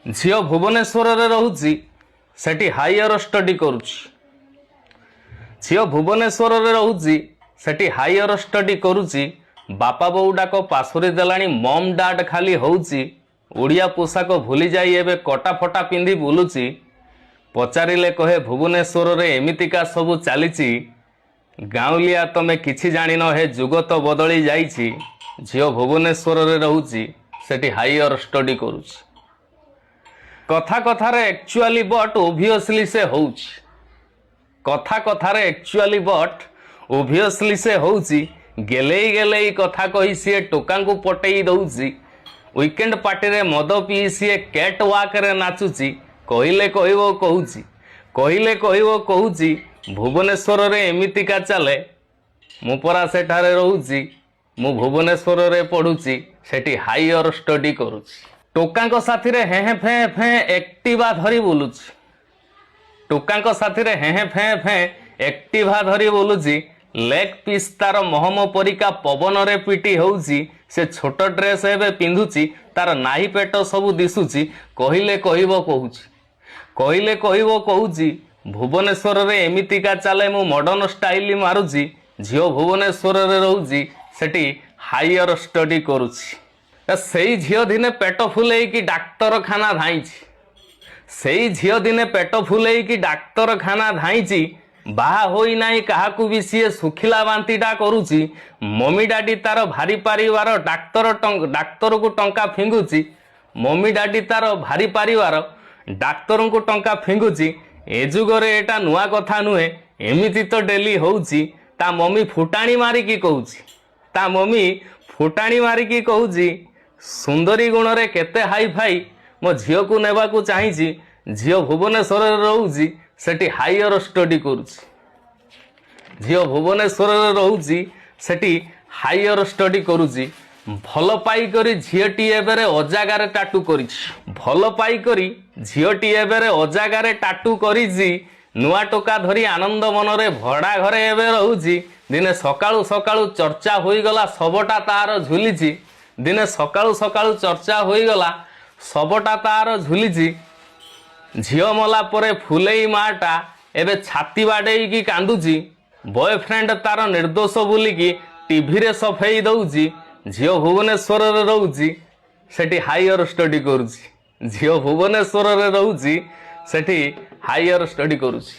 झील भुवनेश्वर रोची सेठी higher study करुची झील भुवनेश्वर रोची सेठी हायर स्टडी करुची बापा बोउडाक पासुरी देलाणी मम डाड खाली होउची ओडिया पोशाक भूली जाई एबे कटा फटा पिंधि बुलुची पचारिले कहे भुवनेश्वर रे एमितिका सबु चालिची गाँवलिया तमे किछि जानिन हे जुग तो बदली जाइछि झील भुवनेश्वर रे रहूची सेठी हायर स्टडी करुची कथा कथारे एक्चुअली बट ओबियसली से होउची कथा कथारे एक्चुअली बट ओबियसली से होउची गेलेई गेलेई कथा कही सी टोका को पटेई दउची वीकेंड पार्टी रे मद पी सी कैट वाक रे नाचुची कहले कहबो कहूची कहले कहबो कहूची भुवनेश्वर रे एमितिका चले मु परा सेठारे रहूची मु भुवनेश्वर रे पढ़ुची सेठी हायर स्टडी करुची टोका साथी रे हेहे फे फे एक्टिवा धरी बुलुची टोका साथी रे हेहे फे फे एक्टिवा धरी बुलुची लेग पीस तार महम परिका पवन रे पिटी होउची से छोट ड्रेस एबे पिंधुची तार नाही पेट सब दिसुची कहले कहबो कहूची कहले कहबो कहूची भुवनेश्वर रे एमितिका चले मु मॉडर्न स्टाइल मारुची झियो भुवनेश्वर रे रहूची सेठी हायर स्टडी करुची सेई झियो दिने पेट फुलेई कि डाक्तरखाना धाइची सेई झियो दिने पेट फुलेई कि डाक्तरखाना धाइची बाहा होई नाही काहाकू भी सीए सुखिला बांतीटा करुची मम्मी डाडी तार भारी पारिवार डाक्तर को टंका फिंगुची मम्मी डाडी तार भारी पारिवार डाक्तर को टंका फिंगुची ए जुगरे एटा नुआ कथा नुहे एमिति तो डेली होउची ता मम्मी फुटाणी मारिकी कहूची ता मम्मी फुटाणी मारिकी कहूची सुंदरी गुण रे केते हाई फाई मो झील को नेबा को चाहिए झील भुवनेश्वर रोची सेठी हायर स्टडी करुची झील भुवनेश्वर रोची सेठी हायर स्टडी करुची भल पाई करी झीटी एबेरे अजागारे टाटू करिछि भल पाई करी झीटी एबेरे अजागारे टाटू करिछि नुआ टोका धरी आनंद मनरे भड़ा घरे एबे रहूची दिने सकाळु सकाळु चर्चा होई गला सबटा तार झुलिछि दिने सकाळु सकाळु चर्चा होई गला सबटा तार झुलिछि झियो मला परे फुलेई माटा एबे छाती बाडेई की कांदुची बॉयफ्रेंड तार निर्दोष बोलिकी टीवी रे सफेई दउची झियो भुवनेश्वर रे रहूची सेठी हायर स्टडी करुची झियो भुवनेश्वर रे रहूची सेठी हायर स्टडी करुची।